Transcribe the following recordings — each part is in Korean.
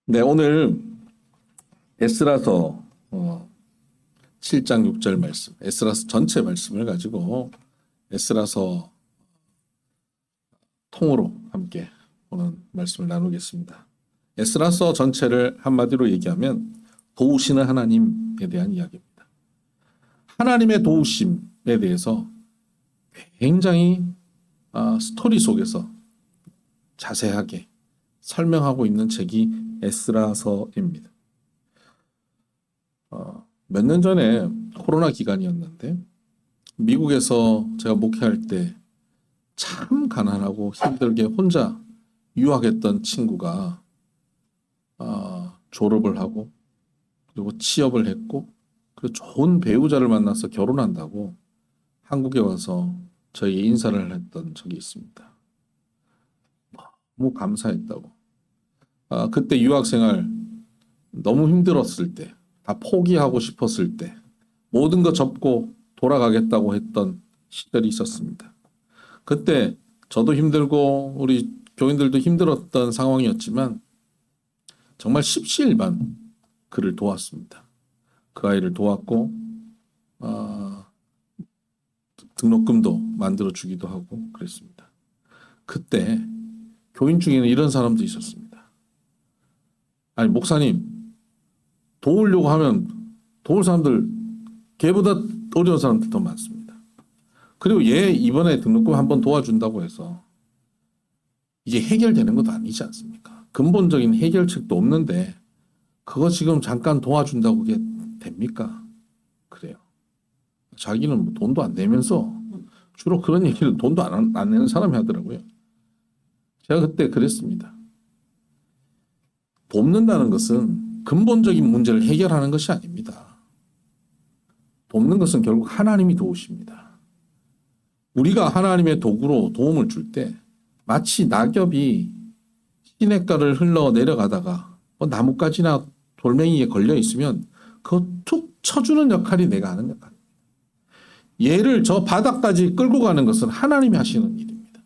네, 오늘 에스라서 7장 6절 말씀, 에스라서 전체 말씀을 가지고 에스라서 통으로 함께 오늘 말씀을 나누겠습니다. 에스라서 전체를 한마디로 얘기하면 도우시는 하나님에 대한 이야기입니다. 하나님의 도우심에 대해서 굉장히 스토리 속에서 자세하게 설명하고 있는 책이 에스라서입니다. 몇 년 전에 코로나 기간이었는데 미국에서 제가 목회할 때 참 가난하고 힘들게 혼자 유학했던 친구가 졸업을 하고 그리고 취업을 했고 그리고 좋은 배우자를 만나서 결혼한다고 한국에 와서 저희 인사를 했던 적이 있습니다. 너무 감사했다고. 그때 유학생활 너무 힘들었을 때, 다 포기하고 싶었을 때, 모든 거 접고 돌아가겠다고 했던 시절이 있었습니다. 그때 저도 힘들고 우리 교인들도 힘들었던 상황이었지만 정말 십시일반 그를 도왔습니다. 그 아이를 도왔고 등록금도 만들어 주기도 하고 그랬습니다. 그때 교인 중에는 이런 사람도 있었습니다. 아니 목사님 도우려고 하면 도울 사람들 걔보다 어려운 사람들 더 많습니다. 그리고 얘 이번에 등록금 한번 도와준다고 해서 이게 해결되는 것도 아니지 않습니까? 근본적인 해결책도 없는데 그거 지금 잠깐 도와준다고 그게 됩니까? 그래요. 자기는 뭐 돈도 안 내면서 주로 그런 얘기를 돈도 안 내는 사람이 하더라고요. 제가 그때 그랬습니다. 돕는다는 것은 근본적인 문제를 해결하는 것이 아닙니다. 돕는 것은 결국 하나님이 도우십니다. 우리가 하나님의 도구로 도움을 줄 때 마치 낙엽이 시냇가를 흘러 내려가다가 나뭇가지나 돌멩이에 걸려 있으면 그거 툭 쳐주는 역할이 내가 하는 역할입니다. 얘를 저 바닥까지 끌고 가는 것은 하나님이 하시는 일입니다.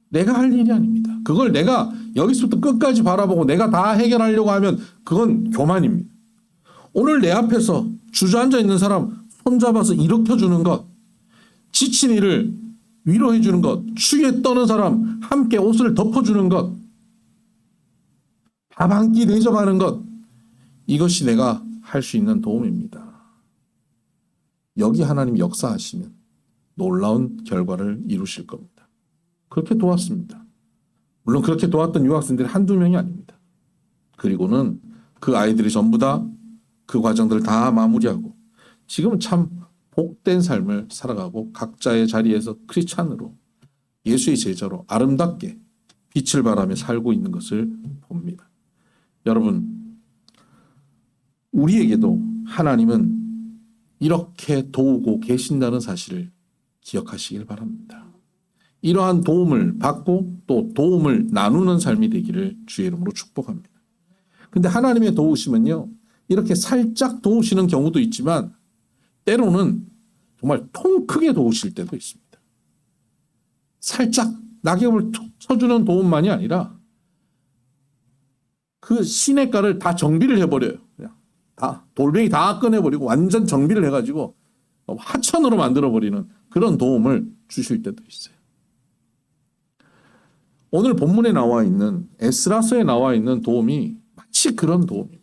내가 할 일이 아닙니다. 그걸 내가 여기서부터 끝까지 바라보고 내가 다 해결하려고 하면 그건 교만입니다. 오늘 내 앞에서 주저앉아 있는 사람 손잡아서 일으켜주는 것, 지친 이를 위로해 주는 것, 추위에 떠는 사람 함께 옷을 덮어주는 것, 밥 한 끼 대접하는 것, 이것이 내가 할 수 있는 도움입니다. 여기 하나님이 역사하시면 놀라운 결과를 이루실 겁니다. 그렇게 도왔습니다. 물론 그렇게 도왔던 유학생들이 한두 명이 아닙니다. 그리고는 그 아이들이 전부 다 그 과정들을 다 마무리하고 지금은 참 복된 삶을 살아가고 각자의 자리에서 크리스찬으로 예수의 제자로 아름답게 빛을 발하며 살고 있는 것을 봅니다. 여러분, 우리에게도 하나님은 이렇게 도우고 계신다는 사실을 기억하시길 바랍니다. 이러한 도움을 받고 또 도움을 나누는 삶이 되기를 주의 이름으로 축복합니다. 근데 하나님의 도우심은요, 이렇게 살짝 도우시는 경우도 있지만 때로는 정말 통 크게 도우실 때도 있습니다. 살짝 낙엽을 툭 쳐주는 도움만이 아니라 그 시냇가를 다 정비를 해버려요. 그냥 다 돌멩이 다 꺼내버리고 완전 정비를 해가지고 하천으로 만들어버리는 그런 도움을 주실 때도 있어요. 오늘 본문에 나와 있는 에스라서에 나와 있는 도움이 마치 그런 도움입니다.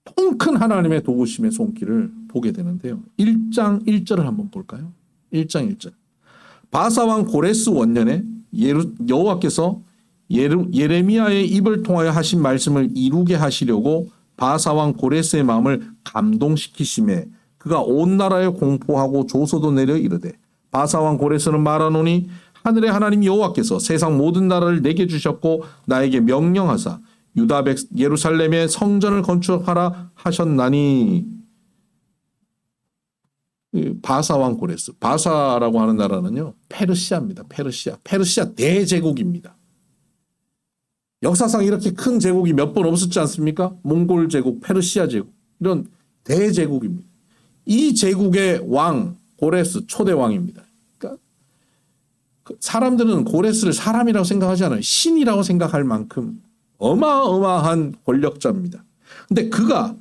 통 큰 하나님의 도우심의 손길을 보게 되는데요. 1장 1절을 한번 볼까요? 1장 1절. 바사왕 고레스 원년에 여호와께서 예레미야의 입을 통하여 하신 말씀을 이루게 하시려고 바사왕 고레스의 마음을 감동시키심에 그가 온 나라에 공포하고 조소도 내려 이르되 바사왕 고레스는 말하노니 하늘의 하나님 여호와께서 세상 모든 나라를 내게 주셨고 나에게 명령하사 유다 예루살렘의 성전을 건축하라 하셨나니. 바사왕 고레스, 바사라고 하는 나라는요 페르시아입니다. 페르시아 대제국입니다. 역사상 이렇게 큰 제국이 몇 번 없었지 않습니까? 몽골 제국, 페르시아 제국, 이런 대제국입니다. 이 제국의 왕 고레스 초대 왕입니다. 그러니까 사람들은 고레스를 사람이라고 생각하지 않아요. 신이라고 생각할 만큼 어마어마한 권력자입니다. 근데 그가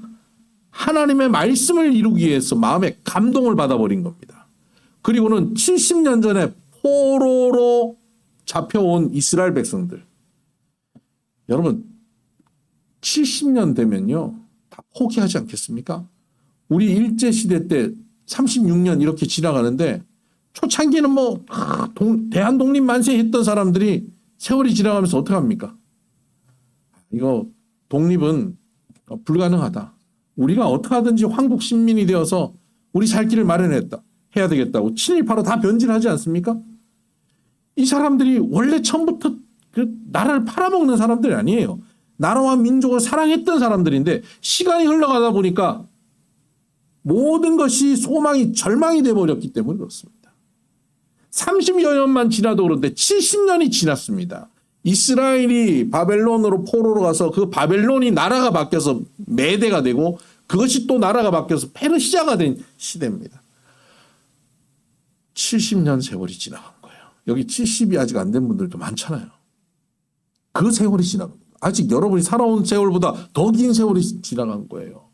하나님의 말씀을 이루기 위해서 마음에 감동을 받아버린 겁니다. 그리고는 70년 전에 포로로 잡혀온 이스라엘 백성들. 여러분 70년 되면요 다 포기하지 않겠습니까? 우리 일제시대 때 36년 이렇게 지나가는데 초창기는 뭐 대한독립 만세 했던 사람들이 세월이 지나가면서 어떻게 합니까? 이거 독립은 불가능하다. 우리가 어떻게 하든지 황국 신민이 되어서 우리 살 길을 마련했다. 해야 되겠다고 7.18로 다 변질하지 않습니까? 이 사람들이 원래 처음부터 그 나라를 팔아먹는 사람들이 아니에요. 나라와 민족을 사랑했던 사람들인데 시간이 흘러가다 보니까 모든 것이 소망이 절망이 돼버렸기 때문에 그렇습니다. 30여 년만 지나도 그런데 70년이 지났습니다. 이스라엘이 바벨론으로 포로로 가서 그 바벨론이 나라가 바뀌어서 메대가 되고 그것이 또 나라가 바뀌어서 페르시아가 된 시대입니다. 70년 세월이 지나간 거예요. 여기 70이 아직 안 된 분들도 많잖아요. 그 세월이 지나간 거예요. 아직 여러분이 살아온 세월보다 더 긴 세월이 지나간 거예요.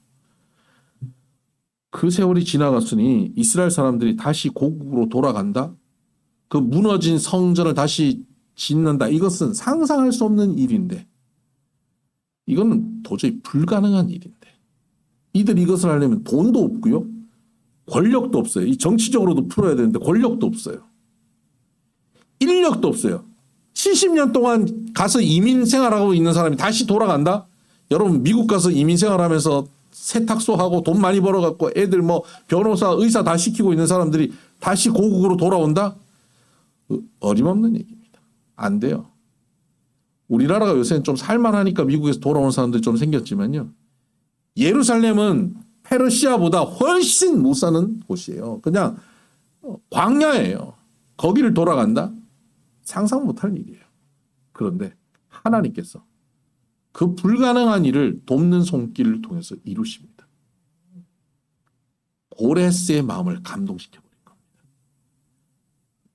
그 세월이 지나갔으니 이스라엘 사람들이 다시 고국으로 돌아간다? 그 무너진 성전을 다시 짓는다? 이것은 상상할 수 없는 일인데 이거는 도저히 불가능한 일인데 이들이 이것을 하려면 돈도 없고요. 권력도 없어요. 이 정치적으로도 풀어야 되는데 권력도 없어요. 인력도 없어요. 70년 동안 가서 이민 생활하고 있는 사람이 다시 돌아간다? 여러분 미국 가서 이민 생활하면서 세탁소 하고 돈 많이 벌어갖고 애들 뭐 변호사 의사 다 시키고 있는 사람들이 다시 고국으로 돌아온다? 어림없는 얘기입니다. 안 돼요. 우리나라가 요새는 좀 살만하니까 미국에서 돌아오는 사람들이 좀 생겼지만요. 예루살렘은 페르시아보다 훨씬 못 사는 곳이에요. 그냥 광야예요. 거기를 돌아간다? 상상 못할 일이에요. 그런데 하나님께서 그 불가능한 일을 돕는 손길을 통해서 이루십니다. 고레스의 마음을 감동시켜버린 겁니다.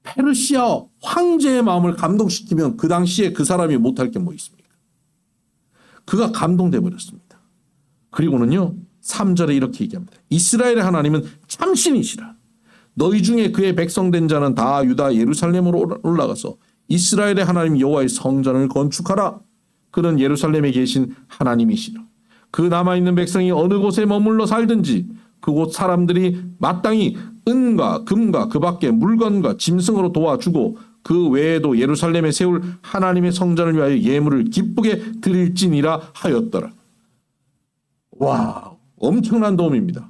페르시아 황제의 마음을 감동시키면 그 당시에 그 사람이 못할 게 뭐 있습니까? 그가 감동돼 버렸습니다. 그리고는요 3절에 이렇게 얘기합니다. 이스라엘의 하나님은 참신이시라. 너희 중에 그의 백성된 자는 다 유다 예루살렘으로 올라가서 이스라엘의 하나님 여호와의 성전을 건축하라. 그는 예루살렘에 계신 하나님이시라. 그 남아있는 백성이 어느 곳에 머물러 살든지 그곳 사람들이 마땅히 은과 금과 그 밖에 물건과 짐승으로 도와주고 그 외에도 예루살렘에 세울 하나님의 성전을 위하여 예물을 기쁘게 드릴지니라 하였더라. 와, 엄청난 도움입니다.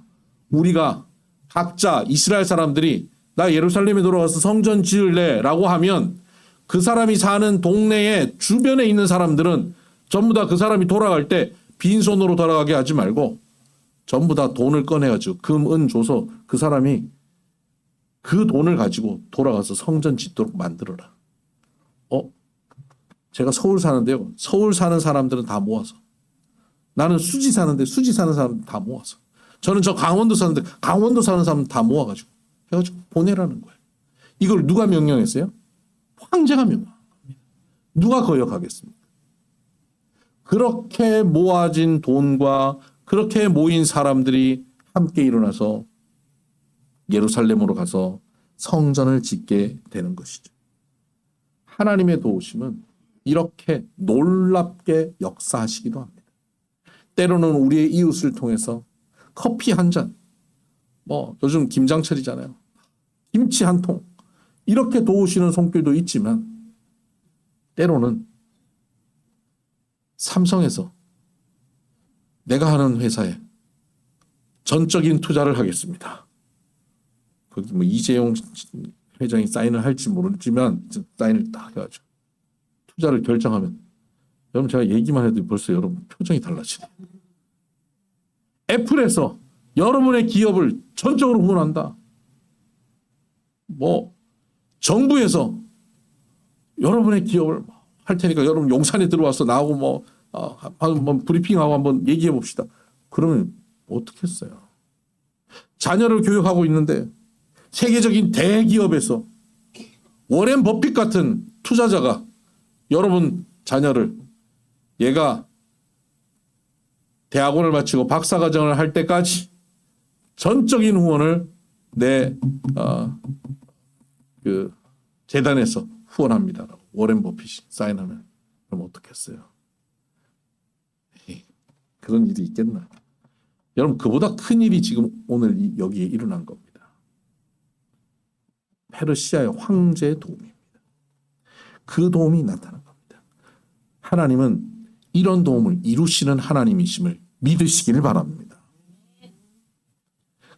우리가 각자 이스라엘 사람들이 나 예루살렘에 돌아가서 성전 지을래 라고 하면 그 사람이 사는 동네에 주변에 있는 사람들은 전부 다 그 사람이 돌아갈 때 빈손으로 돌아가게 하지 말고 전부 다 돈을 꺼내가지고 금, 은 줘서 그 사람이 그 돈을 가지고 돌아가서 성전 짓도록 만들어라. 제가 서울 사는데요. 서울 사는 사람들은 다 모아서 나는 수지 사는데 수지 사는 사람 다 모아서 저는 저 강원도 사는데 강원도 사는 사람 다 모아가지고 해가지고 보내라는 거예요. 이걸 누가 명령했어요? 황제가 명령합니다. 누가 거역하겠습니까? 그렇게 모아진 돈과 그렇게 모인 사람들이 함께 일어나서 예루살렘으로 가서 성전을 짓게 되는 것이죠. 하나님의 도우심은 이렇게 놀랍게 역사하시기도 합니다. 때로는 우리의 이웃을 통해서 커피 한 잔, 요즘 김장철이잖아요. 김치 한 통, 이렇게 도우시는 손길도 있지만 때로는 삼성에서 내가 하는 회사에 전적인 투자를 하겠습니다. 거기 이재용 회장이 사인을 할지 모르지만 사인을 딱 해가지고 투자를 결정하면 여러분 제가 얘기만 해도 벌써 여러분 표정이 달라지네요. 애플에서 여러분의 기업을 전적으로 후원한다. 정부에서 여러분의 기업을 할 테니까 여러분 용산에 들어와서 나하고 한번 브리핑하고 한번 얘기해 봅시다. 그러면 어떻게 했어요? 자녀를 교육하고 있는데 세계적인 대기업에서 워렌 버핏 같은 투자자가 여러분 자녀를 얘가 대학원을 마치고 박사과정을 할 때까지 전적인 후원을 내 그 재단에서 후원합니다라고 워렌 버핏이 사인하면 그럼 어떻겠어요? 그런 일이 있겠나? 여러분 그보다 큰 일이 지금 오늘 여기에 일어난 겁니다. 페르시아의 황제의 도움입니다. 그 도움이 나타난 겁니다. 하나님은 이런 도움을 이루시는 하나님이심을 믿으시기를 바랍니다.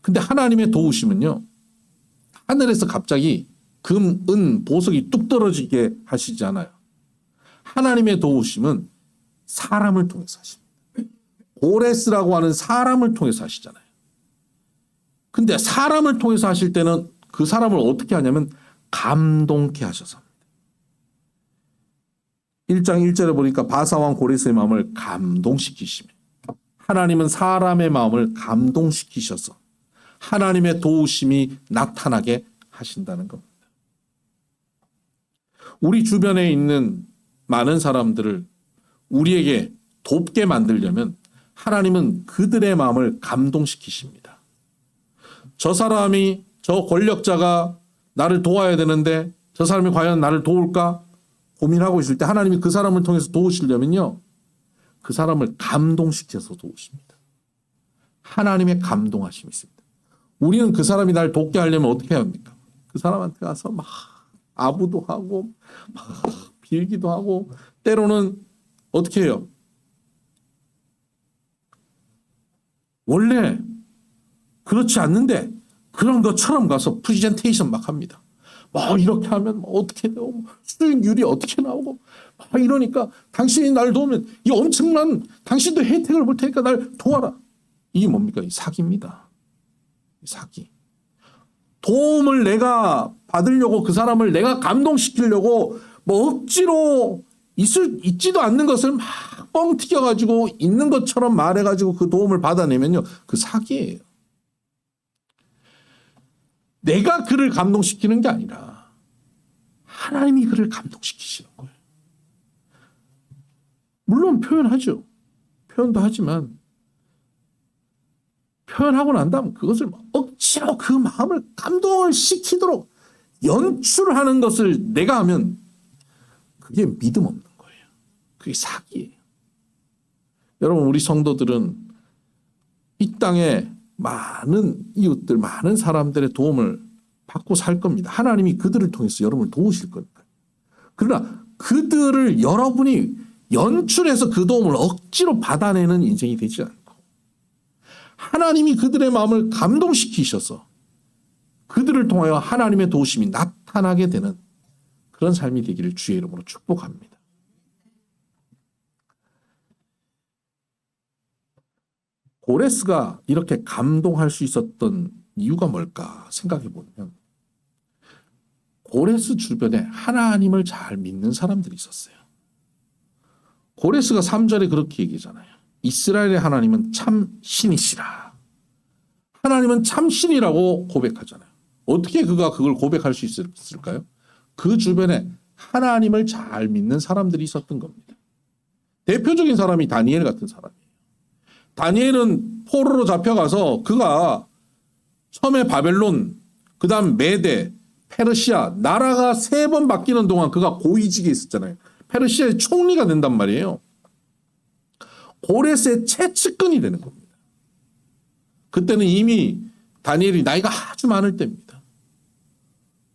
근데 하나님의 도우심은요, 하늘에서 갑자기 금, 은, 보석이 뚝 떨어지게 하시지 않아요. 하나님의 도우심은 사람을 통해서 하십니다. 고레스라고 하는 사람을 통해서 하시잖아요. 근데 사람을 통해서 하실 때는 그 사람을 어떻게 하냐면 감동케 하셔서 합니다. 1장 1절에 보니까 바사왕 고레스의 마음을 감동시키시며, 하나님은 사람의 마음을 감동시키셔서 하나님의 도우심이 나타나게 하신다는 겁니다. 우리 주변에 있는 많은 사람들을 우리에게 돕게 만들려면 하나님은 그들의 마음을 감동시키십니다. 저 사람이, 저 권력자가 나를 도와야 되는데 저 사람이 과연 나를 도울까 고민하고 있을 때 하나님이 그 사람을 통해서 도우시려면요, 그 사람을 감동시켜서 도우십니다. 하나님의 감동하심이 있습니다. 우리는 그 사람이 날 돕게 하려면 어떻게 해야 합니까? 그 사람한테 가서 막 아부도 하고 막 빌기도 하고, 때로는 어떻게 해요? 원래 그렇지 않는데 그런 것처럼 가서 프레젠테이션 막 합니다. 막 이렇게 하면 어떻게 되고 수익률이 어떻게 나오고 막 이러니까 당신이 날 도우면 이 엄청난 당신도 혜택을 볼 테니까 날 도와라. 이게 뭡니까? 이 사기입니다. 사기. 도움을 내가 받으려고, 그 사람을 내가 감동시키려고 뭐 억지로 있지도 않는 것을 막 뻥 튀겨가지고 있는 것처럼 말해가지고 그 도움을 받아내면요, 그 사기예요. 내가 그를 감동시키는 게 아니라 하나님이 그를 감동시키시는 거예요. 물론 표현하죠. 표현도 하지만 표현하고 난 다음 그것을 억지로 그 마음을 감동을 시키도록 연출하는 것을 내가 하면 그게 믿음 없는 거예요. 그게 사기예요. 여러분, 우리 성도들은 이 땅에 많은 이웃들, 많은 사람들의 도움을 받고 살 겁니다. 하나님이 그들을 통해서 여러분을 도우실 거니까. 그러나 그들을 여러분이 연출해서 그 도움을 억지로 받아내는 인생이 되지 않고, 하나님이 그들의 마음을 감동시키셔서 그들을 통하여 하나님의 도우심이 나타나게 되는 그런 삶이 되기를 주의 이름으로 축복합니다. 고레스가 이렇게 감동할 수 있었던 이유가 뭘까 생각해 보면, 고레스 주변에 하나님을 잘 믿는 사람들이 있었어요. 고레스가 3절에 그렇게 얘기하잖아요. 이스라엘의 하나님은 참 신이시라. 하나님은 참 신이라고 고백하잖아요. 어떻게 그가 그걸 고백할 수 있을까요? 그 주변에 하나님을 잘 믿는 사람들이 있었던 겁니다. 대표적인 사람이 다니엘 같은 사람이에요. 다니엘은 포로로 잡혀가서 그가 처음에 바벨론, 그 다음 메데, 페르시아, 나라가 3번 바뀌는 동안 그가 고위직에 있었잖아요. 페르시아의 총리가 된단 말이에요. 고레스의 최측근이 되는 겁니다. 그때는 이미 다니엘이 나이가 아주 많을 때입니다.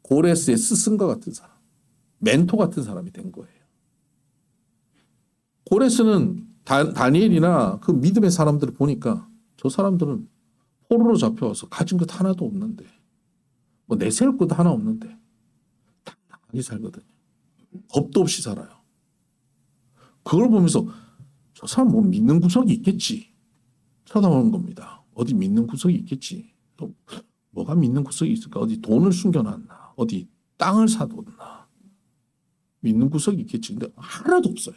고레스의 스승과 같은 사람, 멘토 같은 사람이 된 거예요. 고레스는 다니엘이나 그 믿음의 사람들을 보니까 저 사람들은 포로로 잡혀와서 가진 것 하나도 없는데, 뭐 내세울 것 하나 없는데 당당하게 살거든요. 겁도 없이 살아요. 그걸 보면서 저 사람 뭐 믿는 구석이 있겠지 쳐다보는 겁니다. 어디 믿는 구석이 있겠지. 뭐가 믿는 구석이 있을까? 어디 돈을 숨겨놨나? 어디 땅을 사뒀나? 믿는 구석이 있겠지. 근데 하나도 없어요.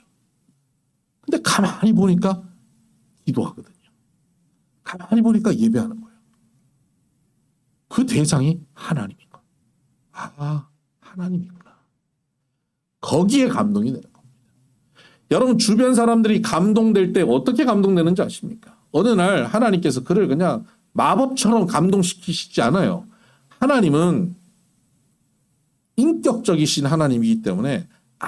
근데 가만히 보니까 기도하거든요. 가만히 보니까 예배하는 거예요. 그 대상이 하나님인 거예요. 아, 하나님이구나. 거기에 감동이 되는 겁니다. 여러분 주변 사람들이 감동될 때 어떻게 감동되는지 아십니까? 어느 날 하나님께서 그를 그냥 마법처럼 감동시키시지 않아요. 하나님은 인격적이신 하나님이기 때문에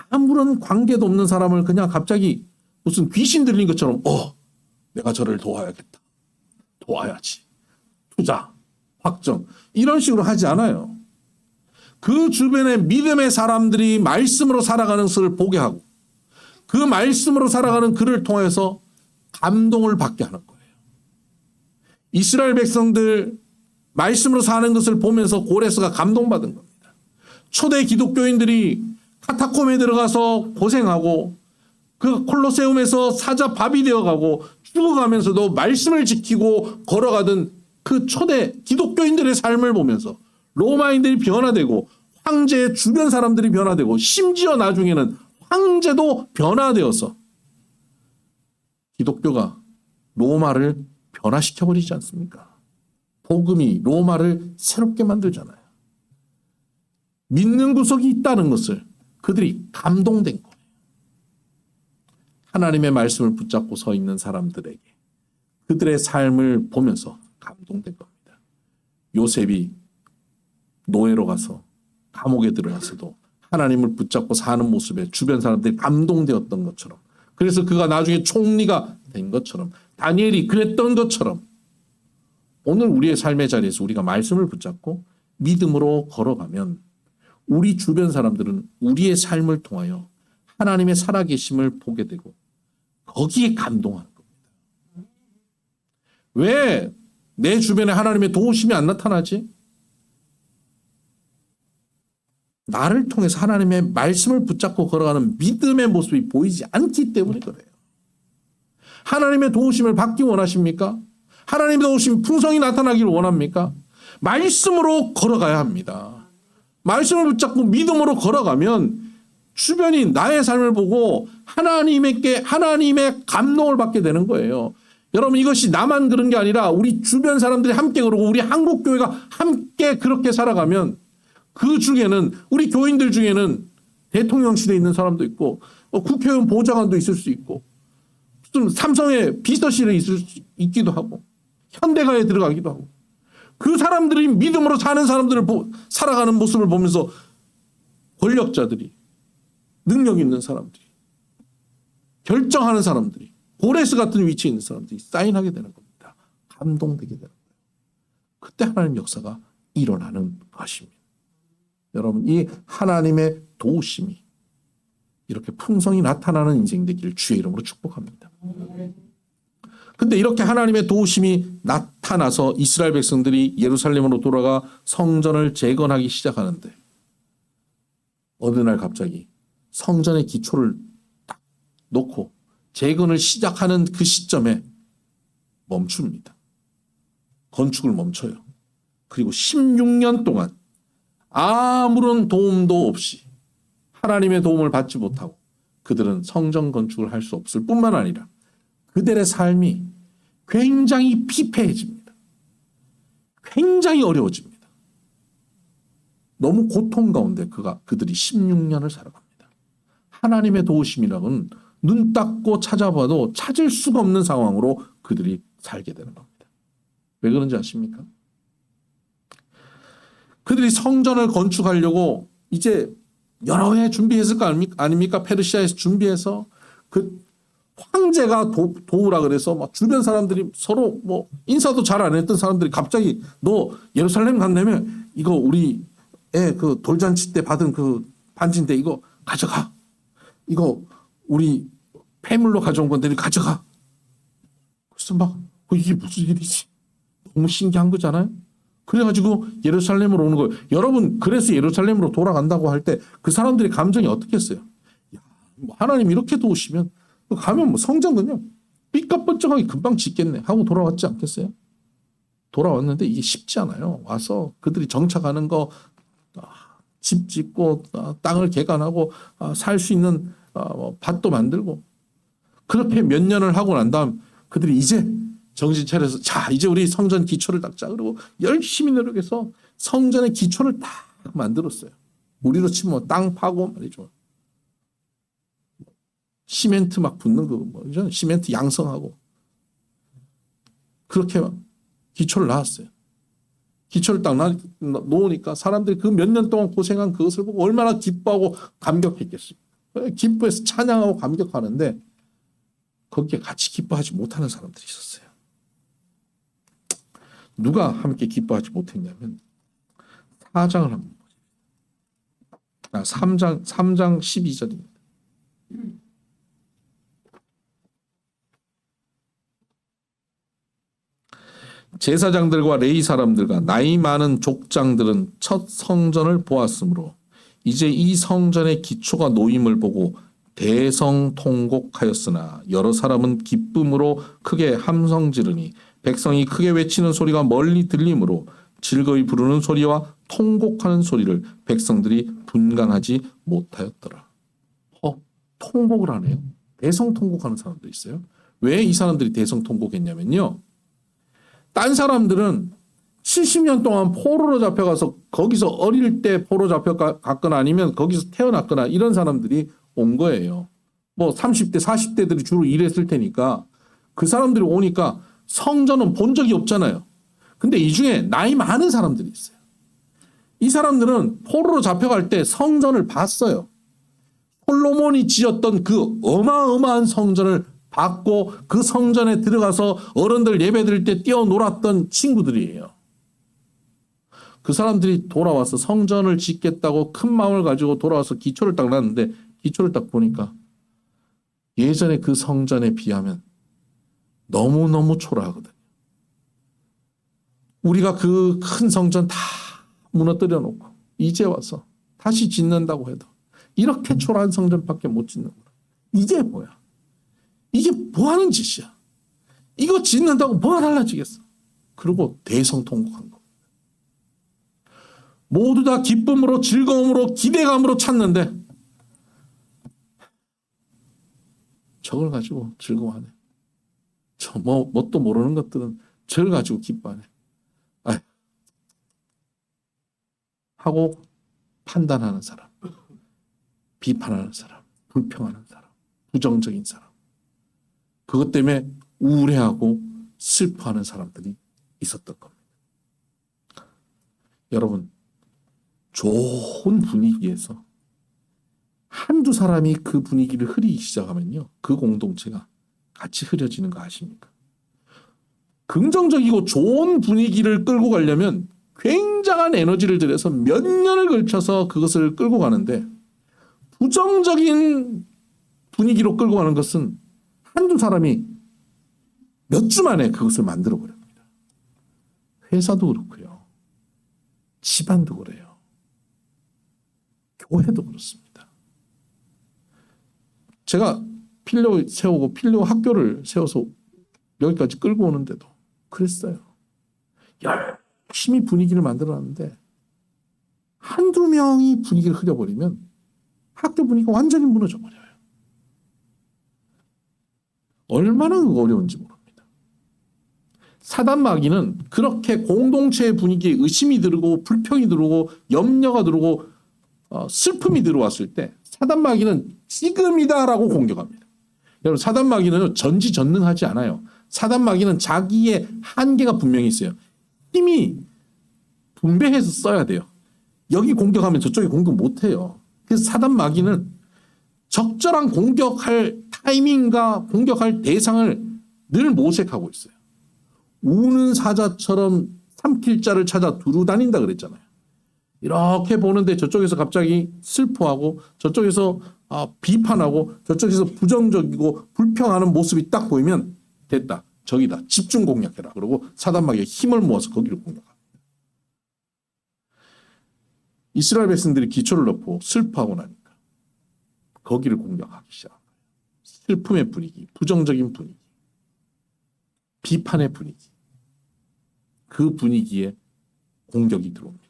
아무런 관계도 없는 사람을 그냥 갑자기 무슨 귀신 들린 것처럼 내가 저를 도와야겠다. 도와야지. 투자, 확정 이런 식으로 하지 않아요. 그 주변에 믿음의 사람들이 말씀으로 살아가는 것을 보게 하고 그 말씀으로 살아가는 그를 통해서 감동을 받게 하는 거예요. 이스라엘 백성들 말씀으로 사는 것을 보면서 고레스가 감동받은 겁니다. 초대 기독교인들이 카타콤에 들어가서 고생하고 그 콜로세움에서 사자밥이 되어가고 죽어가면서도 말씀을 지키고 걸어가던 그 초대 기독교인들의 삶을 보면서 로마인들이 변화되고 황제의 주변 사람들이 변화되고 심지어 나중에는 황제도 변화되어서 기독교가 로마를 변화시켜버리지 않습니까? 복음이 로마를 새롭게 만들잖아요. 믿는 구석이 있다는 것을 그들이 감동된 거예요. 하나님의 말씀을 붙잡고 서 있는 사람들에게 그들의 삶을 보면서 감동된 겁니다. 요셉이 노예로 가서 감옥에 들어가서도 하나님을 붙잡고 사는 모습에 주변 사람들이 감동되었던 것처럼 그래서 그가 나중에 총리가 된 것처럼 다니엘이 그랬던 것처럼 오늘 우리의 삶의 자리에서 우리가 말씀을 붙잡고 믿음으로 걸어가면 우리 주변 사람들은 우리의 삶을 통하여 하나님의 살아계심을 보게 되고 거기에 감동하는 겁니다. 왜 내 주변에 하나님의 도우심이 안 나타나지? 나를 통해서 하나님의 말씀을 붙잡고 걸어가는 믿음의 모습이 보이지 않기 때문에 그래요. 하나님의 도우심을 받기 원하십니까? 하나님의 도우심 풍성히 나타나기를 원합니까? 말씀으로 걸어가야 합니다. 말씀을 붙잡고 믿음으로 걸어가면 주변이 나의 삶을 보고 하나님의 감동을 받게 되는 거예요. 여러분 이것이 나만 그런 게 아니라 우리 주변 사람들이 함께 그러고 우리 한국교회가 함께 그렇게 살아가면 그 중에는 우리 교인들 중에는 대통령실에 있는 사람도 있고 국회의원 보좌관도 있을 수 있고 무슨 삼성의 비서실에 있기도 하고 현대가에 들어가기도 하고 그 사람들이 믿음으로 사는 사람들을 살아가는 모습을 보면서 권력자들이 능력 있는 사람들이 결정하는 사람들이 고레스 같은 위치에 있는 사람들이 사인하게 되는 겁니다. 감동되게 되는 거예요. 그때 하나님 역사가 일어나는 것입니다. 여러분 이 하나님의 도우심이 이렇게 풍성히 나타나는 인생 되기를 주의 이름으로 축복합니다. 근데 이렇게 하나님의 도우심이 나타나서 이스라엘 백성들이 예루살렘으로 돌아가 성전을 재건하기 시작하는데 어느 날 갑자기 성전의 기초를 딱 놓고 재건을 시작하는 그 시점에 멈춥니다. 건축을 멈춰요. 그리고 16년 동안 아무런 도움도 없이 하나님의 도움을 받지 못하고 그들은 성전 건축을 할 수 없을 뿐만 아니라 그들의 삶이 굉장히 피폐해집니다. 굉장히 어려워집니다. 너무 고통 가운데 그들이 16년을 살아갑니다. 하나님의 도우심이라고는 눈 닦고 찾아봐도 찾을 수가 없는 상황으로 그들이 살게 되는 겁니다. 왜 그런지 아십니까? 그들이 성전을 건축하려고 이제 여러 해 준비했을 거 아닙니까? 페르시아에서 준비해서 그 황제가 도우라 그래서 막 주변 사람들이 서로 뭐 인사도 잘 안 했던 사람들이 갑자기 너 예루살렘 간다면 이거 우리의 그 돌잔치 때 받은 그 반지인데 이거 가져가. 이거 우리 폐물로 가져온 건데 가져가. 그래서 막 이게 무슨 일이지? 너무 신기한 거잖아요. 그래가지고 예루살렘으로 오는 거예요. 여러분 그래서 예루살렘으로 돌아간다고 할 때 그 사람들의 감정이 어떻겠어요? 야, 뭐 하나님 이렇게 도우시면 가면 뭐 성전 그냥 삐까뻔쩍하게 금방 짓겠네 하고 돌아왔지 않겠어요? 돌아왔는데 이게 쉽지 않아요. 와서 그들이 정착하는 거 집 짓고 땅을 개간하고 살 수 있는 밭도 만들고 그렇게 몇 년을 하고 난 다음 그들이 이제 정신 차려서 자 이제 우리 성전 기초를 닦자 그러고 열심히 노력해서 성전의 기초를 딱 만들었어요. 우리로 치면 땅 파고 말이죠. 시멘트 막 붓는 거, 뭐, 시멘트 양성하고. 그렇게 기초를 낳았어요. 기초를 딱 놓으니까 사람들이 그 몇 년 동안 고생한 그것을 보고 얼마나 기뻐하고 감격했겠습니까? 기뻐해서 찬양하고 감격하는데 거기에 같이 기뻐하지 못하는 사람들이 있었어요. 누가 함께 기뻐하지 못했냐면 4장을 한번 보세요. 3장 12절입니다. 제사장들과 레위 사람들과 나이 많은 족장들은 첫 성전을 보았으므로 이제 이 성전의 기초가 놓임을 보고 대성통곡하였으나 여러 사람은 기쁨으로 크게 함성 지르니 백성이 크게 외치는 소리가 멀리 들리므로 즐거이 부르는 소리와 통곡하는 소리를 백성들이 분간하지 못하였더라. 통곡을 하네요. 대성통곡하는 사람도 있어요. 왜 이 사람들이 대성통곡했냐면요. 딴 사람들은 70년 동안 포로로 잡혀가서 거기서 어릴 때 포로 잡혀갔거나 아니면 거기서 태어났거나 이런 사람들이 온 거예요. 뭐 30대, 40대들이 주로 일했을 테니까 그 사람들이 오니까 성전은 본 적이 없잖아요. 근데 이 중에 나이 많은 사람들이 있어요. 이 사람들은 포로로 잡혀갈 때 성전을 봤어요. 솔로몬이 지었던 그 어마어마한 성전을 봤고 그 성전에 들어가서 어른들 예배 드릴 때 뛰어놀았던 친구들이에요. 그 사람들이 돌아와서 성전을 짓겠다고 큰 마음을 가지고 돌아와서 기초를 딱 놨는데 기초를 딱 보니까 예전에 그 성전에 비하면 너무너무 초라하거든요. 우리가 그 큰 성전 다 무너뜨려 놓고 이제 와서 다시 짓는다고 해도 이렇게 초라한 성전밖에 못 짓는구나. 이게 뭐야? 이게 뭐 하는 짓이야? 이거 짓는다고 뭐가 달라지겠어? 그리고 대성통곡한 거. 모두 다 기쁨으로 즐거움으로 기대감으로 찾는데 저걸 가지고 즐거워하네. 저 뭣도 모르는 것들은 저걸 가지고 기뻐하네. 하고 판단하는 사람, 비판하는 사람, 불평하는 사람, 부정적인 사람. 그것 때문에 우울해하고 슬퍼하는 사람들이 있었던 겁니다. 여러분, 좋은 분위기에서 한두 사람이 그 분위기를 흐리기 시작하면요. 그 공동체가 같이 흐려지는 거 아십니까? 긍정적이고 좋은 분위기를 끌고 가려면 굉장한 에너지를 들여서 몇 년을 걸쳐서 그것을 끌고 가는데 부정적인 분위기로 끌고 가는 것은 한두 사람이 몇 주 만에 그것을 만들어 버립니다. 회사도 그렇고요. 집안도 그래요. 교회도 그렇습니다. 제가 필요 세우고 필요 학교를 세워서 여기까지 끌고 오는데도 그랬어요. 열심히 분위기를 만들어놨는데 한두 명이 분위기를 흐려버리면 학교 분위기가 완전히 무너져 버려요. 얼마나 어려운지 모릅니다. 사단 마귀는 그렇게 공동체의 분위기에 의심이 들고 불평이 들고 염려가 들고 슬픔이 들어왔을 때 사단 마귀는 지금이다라고 공격합니다. 여러분, 사단 마귀는 전지전능하지 않아요. 사단 마귀는 자기의 한계가 분명히 있어요. 힘이 분배해서 써야 돼요. 여기 공격하면 저쪽에 공격 못해요. 그래서 사단 마귀는 적절한 공격할 타이밍과 공격할 대상을 늘 모색하고 있어요. 우는 사자처럼 삼킬 자를 찾아 두루 다닌다 그랬잖아요. 이렇게 보는데 저쪽에서 갑자기 슬퍼하고 저쪽에서 비판하고 저쪽에서 부정적이고 불평하는 모습이 딱 보이면 됐다. 저기다. 집중 공략해라. 그러고 사단마귀의 힘을 모아서 거기를 공략합니다. 이스라엘 백성들이 기초를 넣고 슬퍼하고 나니까 거기를 공략하기 시작합니다. 슬픔의 분위기, 부정적인 분위기, 비판의 분위기. 그 분위기에 공격이 들어옵니다.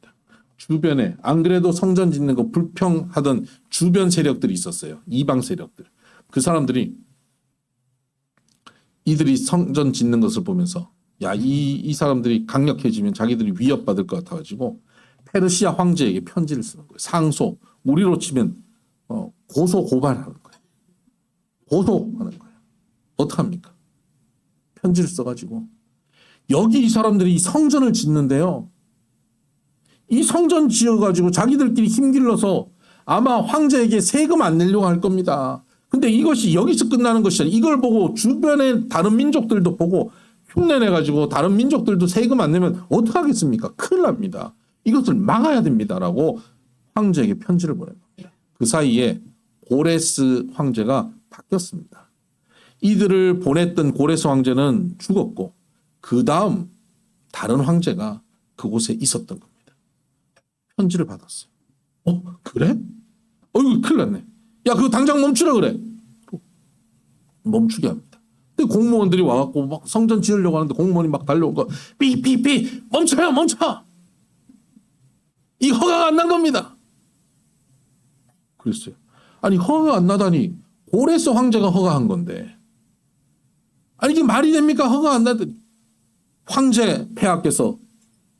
주변에 안 그래도 성전 짓는 거 불평하던 주변 세력들이 있었어요. 이방 세력들. 그 사람들이 이들이 성전 짓는 것을 보면서 이 사람들이 강력해지면 자기들이 위협받을 것 같아가지고 페르시아 황제에게 편지를 쓰는 거예요. 상소, 우리로 치면 고소 고발하는 거예요. 보도하는 거예요. 어떡합니까? 편지를 써가지고 여기 이 사람들이 이 성전을 짓는데요. 이 성전 지어가지고 자기들끼리 힘길러서 아마 황제에게 세금 안 내려고 할 겁니다. 근데 이것이 여기서 끝나는 것이 아니라 이걸 보고 주변의 다른 민족들도 보고 흉내내가지고 다른 민족들도 세금 안 내면 어떡하겠습니까? 큰일 납니다. 이것을 막아야 됩니다라고 황제에게 편지를 보낸 겁니다. 그 사이에 고레스 황제가 바뀌었습니다. 이들을 보냈던 고레스 황제는 죽었고 그 다음 다른 황제가 그곳에 있었던 겁니다. 편지를 받았어요. 그래? 이거 큰일 났네. 야, 그거 당장 멈추라 그래. 멈추게 합니다. 근데 공무원들이 와갖고 막 성전 지으려고 하는데 공무원이 막 달려온 거 삐삐삐 멈춰요 멈춰. 이 허가가 안 난 겁니다. 그랬어요. 아니 허가가 안 나다니 고레스 황제가 허가한 건데 아니 이게 말이 됩니까? 허가가 안 나더니 황제 폐하께서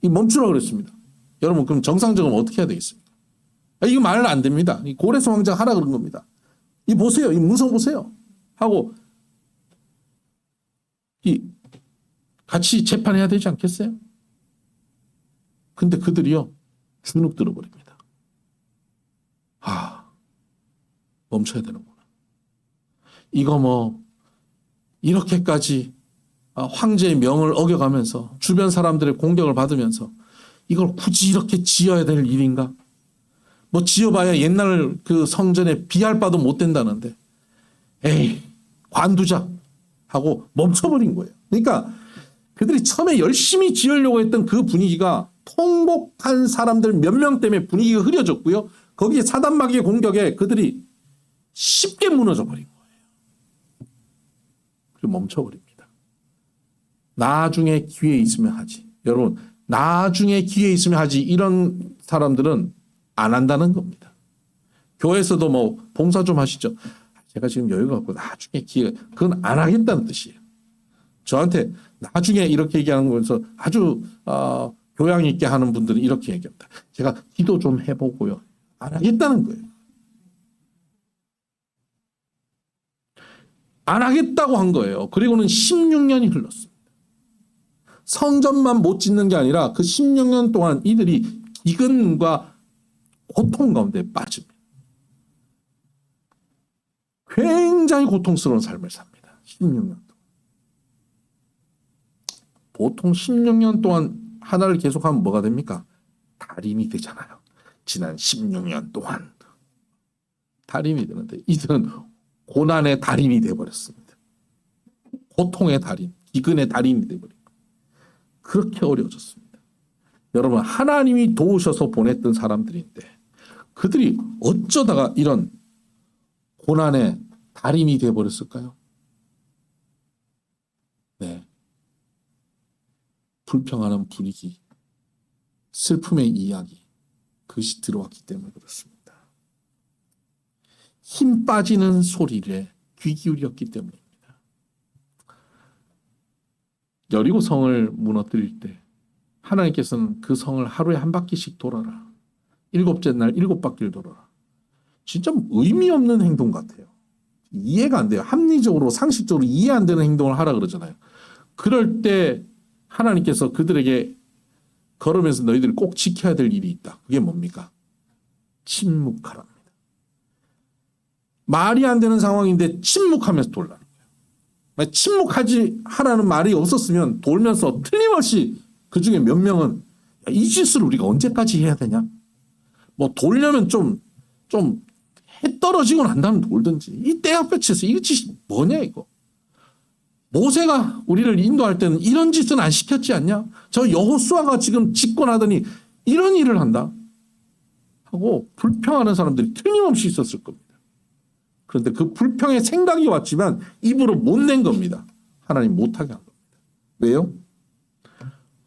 이 멈추라 그랬습니다. 여러분 그럼 정상적으로 어떻게 해야 되겠습니까? 이거 말은 안 됩니다. 이 고레스 황제가 하라 그런 겁니다. 이 보세요. 이 문서 보세요. 하고 이 같이 재판해야 되지 않겠어요? 근데 그들이요 주눅 들어버립니다. 멈춰야 되는구나. 이거 뭐 이렇게까지 황제의 명을 어겨가면서 주변 사람들의 공격을 받으면서 이걸 굳이 이렇게 지어야 될 일인가? 뭐 지어봐야 옛날 그 성전에 비할 바도 못 된다는데 에이 관두자 하고 멈춰버린 거예요. 그러니까 그들이 처음에 열심히 지으려고 했던 그 분위기가 통곡한 사람들 몇 명 때문에 분위기가 흐려졌고요. 거기에 사단마귀의 공격에 그들이 쉽게 무너져 버린 거예요. 그리고 멈춰버립니다. 나중에 기회 있으면 하지. 여러분 나중에 기회 있으면 하지 이런 사람들은 안 한다는 겁니다. 교회에서도 뭐 봉사 좀 하시죠. 제가 지금 여유가 없고 나중에 기회 그건 안 하겠다는 뜻이에요. 저한테 나중에 이렇게 얘기하는 거에서 아주 교양 있게 하는 분들은 이렇게 얘기합니다. 제가 기도 좀 해보고요. 안 하겠다는 거예요. 안 하겠다고 한 거예요. 그리고는 16년이 흘렀습니다. 성전만 못 짓는 게 아니라 그 16년 동안 이들이 기근과 고통 가운데 빠집니다. 굉장히 고통스러운 삶을 삽니다. 16년 동안. 보통 16년 동안 하나를 계속하면 뭐가 됩니까? 달인이 되잖아요. 지난 16년 동안 달인이 되는데 이들은 고난의 달인이 되어버렸습니다. 고통의 달인, 기근의 달인이 되어버린 거예요. 그렇게 어려워졌습니다. 여러분 하나님이 도우셔서 보냈던 사람들인데 그들이 어쩌다가 이런 고난의 달인이 되어버렸을까요? 네. 불평하는 분위기, 슬픔의 이야기, 그것이 들어왔기 때문에 그렇습니다. 힘 빠지는 소리에 귀 기울였기 때문입니다. 여리고 성을 무너뜨릴 때 하나님께서는 그 성을 하루에 한 바퀴씩 돌아라. 7째 날 7바퀴를 돌아라. 진짜 의미 없는 행동 같아요. 이해가 안 돼요. 합리적으로 상식적으로 이해 안 되는 행동을 하라 그러잖아요. 그럴 때 하나님께서 그들에게 걸으면서 너희들이 꼭 지켜야 될 일이 있다. 그게 뭡니까? 침묵하랍니다. 말이 안 되는 상황인데 침묵하면서 돌라는 거예요. 침묵하지 하라는 말이 없었으면 돌면서 틀림없이 그 중에 몇 명은 이 짓을 우리가 언제까지 해야 되냐? 뭐 돌려면 좀 해 떨어지고 난 다음에 돌든지 이 떼약볕에서 이 짓이 뭐냐 이거. 모세가 우리를 인도할 때는 이런 짓은 안 시켰지 않냐? 저 여호수아가 지금 집권하더니 이런 일을 한다 하고 불평하는 사람들이 틀림없이 있었을 겁니다. 그런데 그 불평의 생각이 왔지만 입으로 못 낸 겁니다. 하나님 못하게 한 겁니다. 왜요?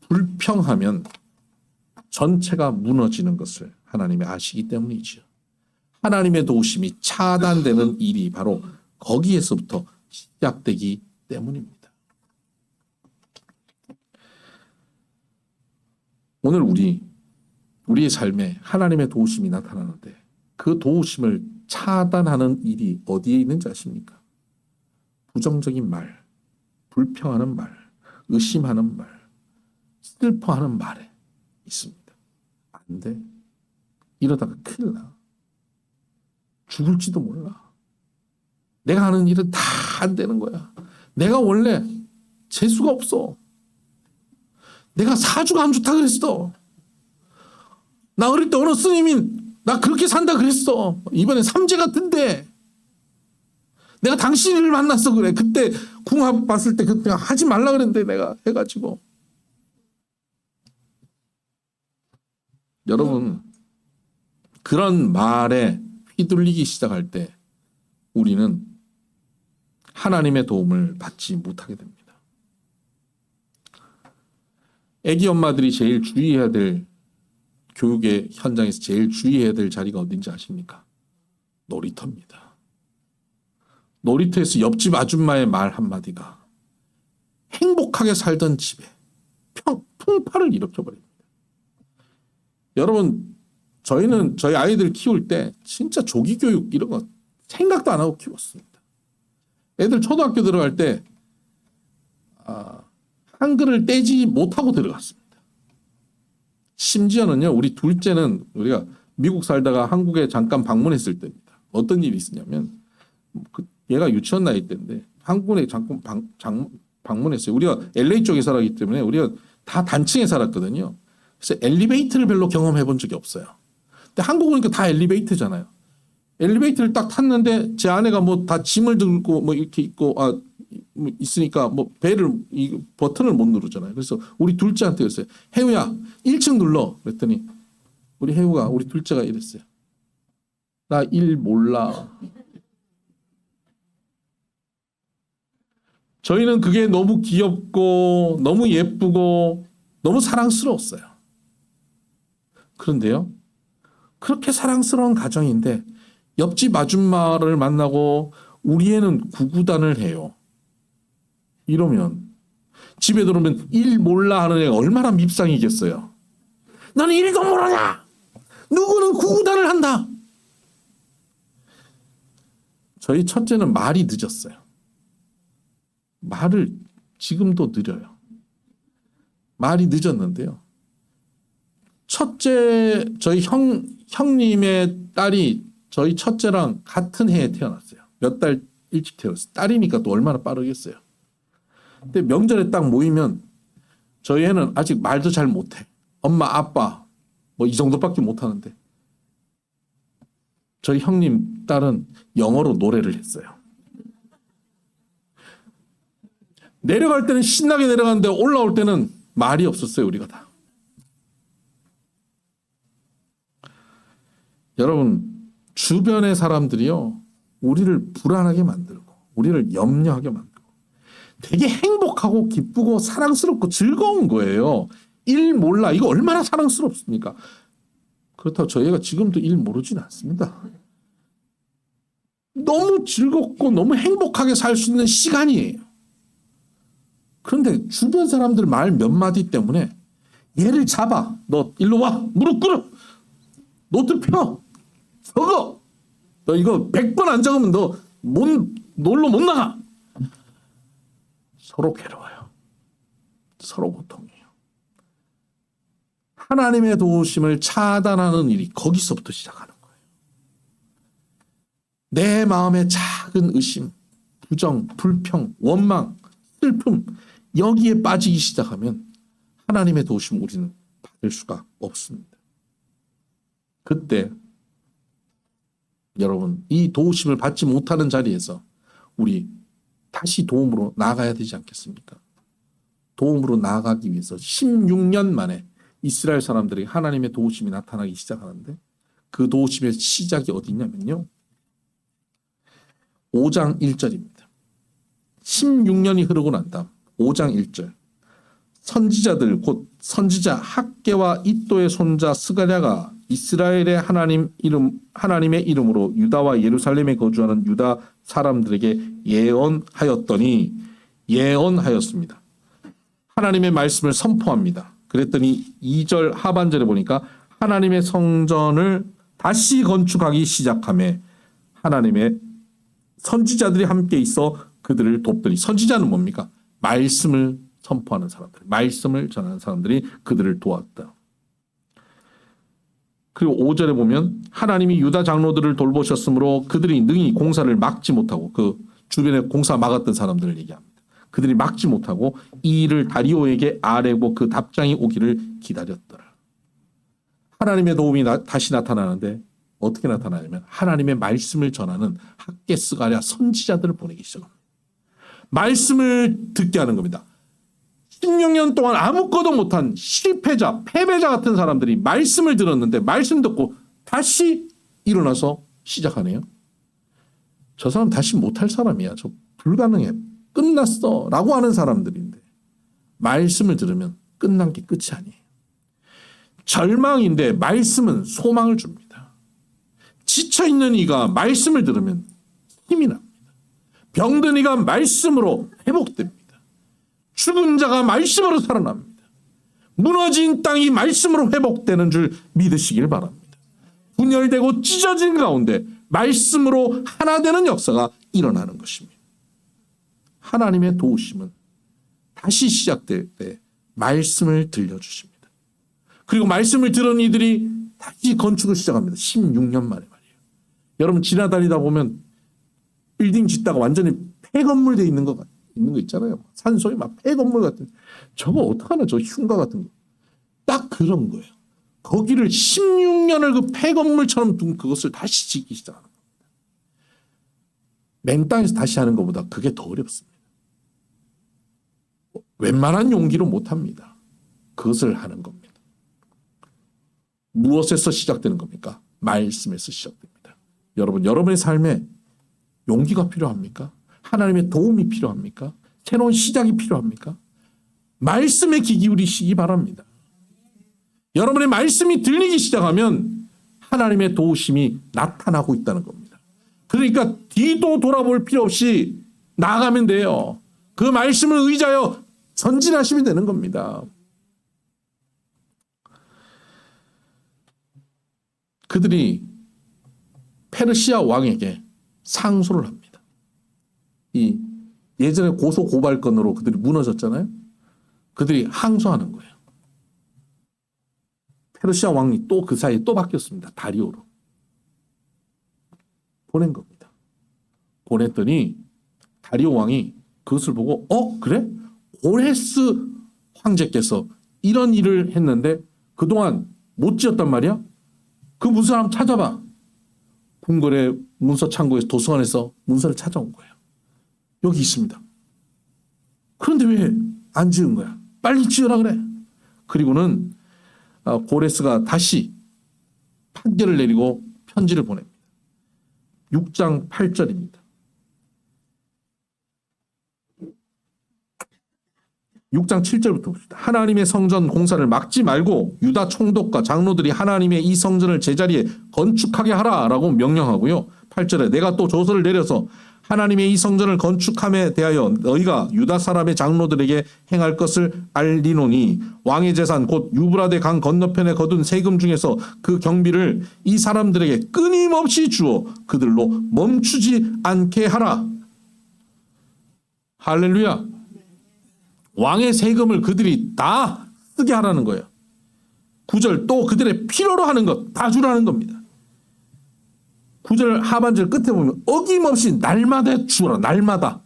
불평하면 전체가 무너지는 것을 하나님이 아시기 때문이죠. 하나님의 도우심이 차단되는 일이 바로 거기에서부터 시작되기 때문입니다. 오늘 우리의 삶에 하나님의 도우심이 나타나는데 그 도우심을 차단하는 일이 어디에 있는지 아십니까? 부정적인 말, 불평하는 말, 의심하는 말, 슬퍼하는 말에 있습니다. 안 돼. 이러다가 큰일 나. 죽을지도 몰라. 내가 하는 일은 다 안 되는 거야. 내가 원래 재수가 없어. 내가 사주가 안 좋다 그랬어. 나 어릴 때 어느 스님이 나 그렇게 산다 그랬어. 이번에 삼재 같은데. 내가 당신을 만났어 그래. 그때 궁합 봤을 때 그때 하지 말라 그랬는데 내가 해가지고. 여러분 그런 말에 휘둘리기 시작할 때 우리는 하나님의 도움을 받지 못하게 됩니다. 애기 엄마들이 제일 주의해야 될 교육의 현장에서 제일 주의해야 될 자리가 어딘지 아십니까? 놀이터입니다. 놀이터에서 옆집 아줌마의 말 한마디가 행복하게 살던 집에 풍파를 일으켜버립니다. 여러분 저희는 저희 아이들 키울 때 진짜 조기 교육 이런 거 생각도 안 하고 키웠습니다. 애들 초등학교 들어갈 때 한글을 떼지 못하고 들어갔습니다. 심지어는요 우리 둘째는 우리가 미국 살다가 한국에 잠깐 방문했을 때입니다. 어떤 일이 있었냐면 얘가 유치원 나이 때인데 한국에 잠깐 방문했어요. 우리가 LA 쪽에 살았기 때문에 우리가 다 단층에 살았거든요. 그래서 엘리베이터를 별로 경험해 본 적이 없어요. 근데 한국 오니까 다 엘리베이터잖아요. 엘리베이터를 딱 탔는데 제 아내가 뭐 다 짐을 들고 뭐 이렇게 있고 뭐 있으니까 뭐 배를 이 버튼을 못 누르잖아요. 그래서 우리 둘째한테 그랬어요. 혜우야 1층 눌러. 그랬더니 우리 혜우가 우리 둘째가 이랬어요. 나 1 몰라. 저희는 그게 너무 귀엽고 너무 예쁘고 너무 사랑스러웠어요. 그런데요. 그렇게 사랑스러운 가정인데 옆집 아줌마를 만나고 우리 애는 구구단을 해요. 이러면 집에 들어오면 1 몰라 하는 애가 얼마나 밉상이겠어요. 너는 1도 모르냐. 누구는 구구단을 한다. 저희 첫째는 말이 늦었어요. 말을 지금도 느려요. 말이 늦었는데요. 첫째 저희 형님의 딸이 저희 첫째랑 같은 해에 태어났어요. 몇 달 일찍 태어났어요. 딸이니까 또 얼마나 빠르겠어요. 근데 명절에 딱 모이면 저희 애는 아직 말도 잘 못해. 엄마 아빠 뭐 이 정도밖에 못하는데 저희 형님 딸은 영어로 노래를 했어요. 내려갈 때는 신나게 내려가는데 올라올 때는 말이 없었어요. 우리가 다. 여러분 주변의 사람들이요 우리를 불안하게 만들고 우리를 염려하게 만들고 되게 행복하고 기쁘고 사랑스럽고 즐거운 거예요. 1 몰라 이거 얼마나 사랑스럽습니까? 그렇다고 저희가 지금도 1 모르진 않습니다. 너무 즐겁고 너무 행복하게 살 수 있는 시간이에요. 그런데 주변 사람들 말 몇 마디 때문에 얘를 잡아. 너 일로 와. 무릎 꿇어. 노트 펴. 적어. 너 이거 100번 안 적으면 너 놀러 못 나가. 서로 괴로워요. 서로 고통이에요. 하나님의 도우심을 차단하는 일이 거기서부터 시작하는 거예요. 내 마음의 작은 의심, 부정, 불평, 원망, 슬픔 여기에 빠지기 시작하면 하나님의 도우심을 우리는 받을 수가 없습니다. 그때 여러분 이 도우심을 받지 못하는 자리에서 우리 다시 도움으로 나아가야 되지 않겠습니까? 도움으로 나아가기 위해서 16년 만에 이스라엘 사람들에게 하나님의 도우심이 나타나기 시작하는데 그 도우심의 시작이 어디냐면요. 5장 1절입니다. 16년이 흐르고 난 다음 5장 1절 선지자들 곧 선지자 학개와 이도의 손자 스가랴가 이스라엘의 하나님의 이름으로 유다와 예루살렘에 거주하는 유다 사람들에게 예언하였습니다. 하나님의 말씀을 선포합니다. 그랬더니 2절 하반절에 보니까 하나님의 성전을 다시 건축하기 시작하며 하나님의 선지자들이 함께 있어 그들을 돕더니 선지자는 뭡니까? 말씀을 선포하는 사람들, 말씀을 전하는 사람들이 그들을 도왔다. 그리고 5절에 보면 하나님이 유다 장로들을 돌보셨으므로 그들이 능히 공사를 막지 못하고 그 주변에 공사 막았던 사람들을 얘기합니다. 그들이 막지 못하고 이 일을 다리오에게 아뢰고 그 답장이 오기를 기다렸더라. 하나님의 도움이 다시 나타나는데 어떻게 나타나냐면 하나님의 말씀을 전하는 학개스가랴 선지자들을 보내기 시작합니다. 말씀을 듣게 하는 겁니다. 16년 동안 아무것도 못한 실패자, 패배자 같은 사람들이 말씀을 들었는데 말씀 듣고 다시 일어나서 시작하네요. 저 사람 다시 못할 사람이야. 저 불가능해. 끝났어. 라고 하는 사람들인데 말씀을 들으면 끝난 게 끝이 아니에요. 절망인데 말씀은 소망을 줍니다. 지쳐있는 이가 말씀을 들으면 힘이 납니다. 병든 이가 말씀으로 회복됩니다. 죽은 자가 말씀으로 살아납니다. 무너진 땅이 말씀으로 회복되는 줄 믿으시길 바랍니다. 분열되고 찢어진 가운데 말씀으로 하나 되는 역사가 일어나는 것입니다. 하나님의 도우심은 다시 시작될 때 말씀을 들려주십니다. 그리고 말씀을 들은 이들이 다시 건축을 시작합니다. 16년 만에 말이에요. 여러분 지나다니다 보면 빌딩 짓다가 완전히 폐건물 돼 있는 거 있잖아요. 산소에 막 폐건물 같은 저거 어떡하나 저 흉가 같은 거. 딱 그런 거예요. 거기를 16년을 그 폐건물처럼 둔 그것을 다시 짓기 시작하는 겁니다. 맨 땅에서 다시 하는 것보다 그게 더 어렵습니다. 웬만한 용기로 못합니다. 그것을 하는 겁니다. 무엇에서 시작되는 겁니까? 말씀에서 시작됩니다. 여러분, 여러분의 삶에 용기가 필요합니까? 하나님의 도움이 필요합니까? 새로운 시작이 필요합니까? 말씀에 귀 기울이시기 바랍니다. 여러분의 말씀이 들리기 시작하면 하나님의 도우심이 나타나고 있다는 겁니다. 그러니까 뒤도 돌아볼 필요 없이 나아가면 돼요. 그 말씀을 의지하여 전진하시면 되는 겁니다. 그들이 페르시아 왕에게 상소를 합니다. 이 예전에 고소 고발건으로 그들이 무너졌잖아요. 그들이 항소하는 거예요. 페르시아 왕이 또 그 사이에 또 바뀌었습니다. 다리오로. 보낸 겁니다. 보냈더니 다리오 왕이 그것을 보고 그래? 고레스 황제께서 이런 일을 했는데 그동안 못 지었단 말이야? 그 문서 한번 찾아봐. 궁궐의 문서 창고에서 도서관에서 문서를 찾아온 거예요. 여기 있습니다. 그런데 왜 안 지은 거야? 빨리 지으라 그래. 그리고는 고레스가 다시 판결을 내리고 편지를 보냅니다. 6장 8절입니다. 6장 7절부터 봅시다. 하나님의 성전 공사를 막지 말고 유다 총독과 장로들이 하나님의 이 성전을 제자리에 건축하게 하라라고 명령하고요. 8절에 내가 또 조서를 내려서 하나님의 이 성전을 건축함에 대하여 너희가 유다 사람의 장로들에게 행할 것을 알리노니 왕의 재산 곧 유브라데 강 건너편에 거둔 세금 중에서 그 경비를 이 사람들에게 끊임없이 주어 그들로 멈추지 않게 하라. 할렐루야. 왕의 세금을 그들이 다 쓰게 하라는 거예요. 9절 또 그들의 필요로 하는 것 다 주라는 겁니다. 9절 하반절 끝에 보면 어김없이 날마다 주어라. 날마다.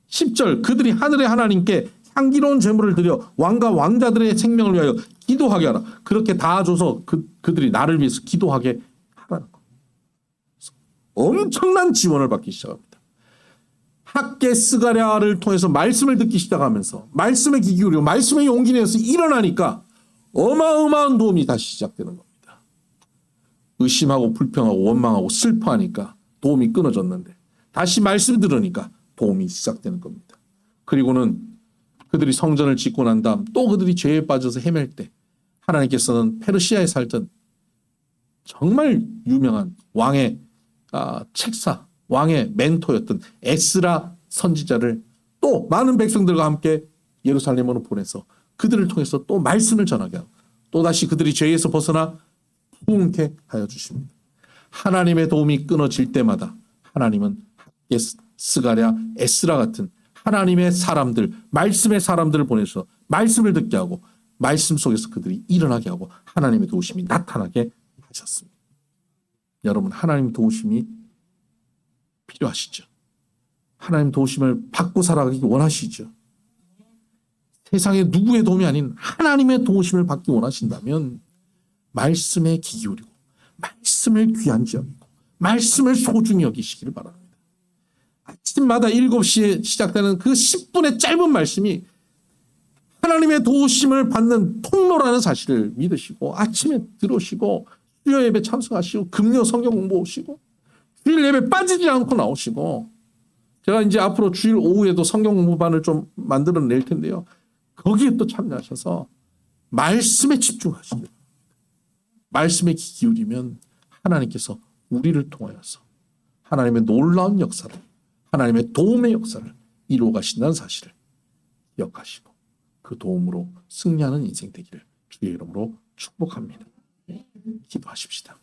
10절 그들이 하늘의 하나님께 향기로운 제물을 드려 왕과 왕자들의 생명을 위하여 기도하게 하라. 그렇게 다 줘서 그들이 나를 위해서 기도하게 하라는 거. 엄청난 지원을 받기 시작합니다. 학개스가랴를 통해서 말씀을 듣기 시작하면서 말씀에 귀 기울이고 말씀에 용기 내서 일어나니까 어마어마한 도움이 다시 시작되는 겁니다. 의심하고 불평하고 원망하고 슬퍼하니까 도움이 끊어졌는데 다시 말씀 들으니까 도움이 시작되는 겁니다. 그리고는 그들이 성전을 짓고 난 다음 또 그들이 죄에 빠져서 헤맬 때 하나님께서는 페르시아에 살던 정말 유명한 왕의 책사, 왕의 멘토였던 에스라 선지자를 또 많은 백성들과 함께 예루살렘으로 보내서 그들을 통해서 또 말씀을 전하게 하고 또다시 그들이 죄에서 벗어나 부흥케 하여 주십니다. 하나님의 도움이 끊어질 때마다 하나님은 스가랴, 에스라 같은 하나님의 사람들, 말씀의 사람들을 보내서 말씀을 듣게 하고 말씀 속에서 그들이 일어나게 하고 하나님의 도우심이 나타나게 하셨습니다. 여러분, 하나님 도우심이 필요하시죠? 하나님 도우심을 받고 살아가기 원하시죠? 세상의 누구의 도움이 아닌 하나님의 도우심을 받기 원하신다면 말씀에 귀 기울이고 말씀을 귀한지 여기고 말씀을 소중히 여기시기를 바랍니다. 아침마다 7시에 시작되는 그 10분의 짧은 말씀이 하나님의 도우심을 받는 통로라는 사실을 믿으시고 아침에 들어오시고 수요 예배 참석하시고 금요 성경 공부하시고 주일 예배 빠지지 않고 나오시고 제가 이제 앞으로 주일 오후에도 성경 공부반을 좀 만들어 낼 텐데요. 거기에 또 참여하셔서 말씀에 집중하시고 말씀에 귀 기울이면 하나님께서 우리를 통하여서 하나님의 놀라운 역사를 하나님의 도움의 역사를 이루어 가신다는 사실을 기억하시고 그 도움으로 승리하는 인생 되기를 주의 이름으로 축복합니다. 기도하십시다.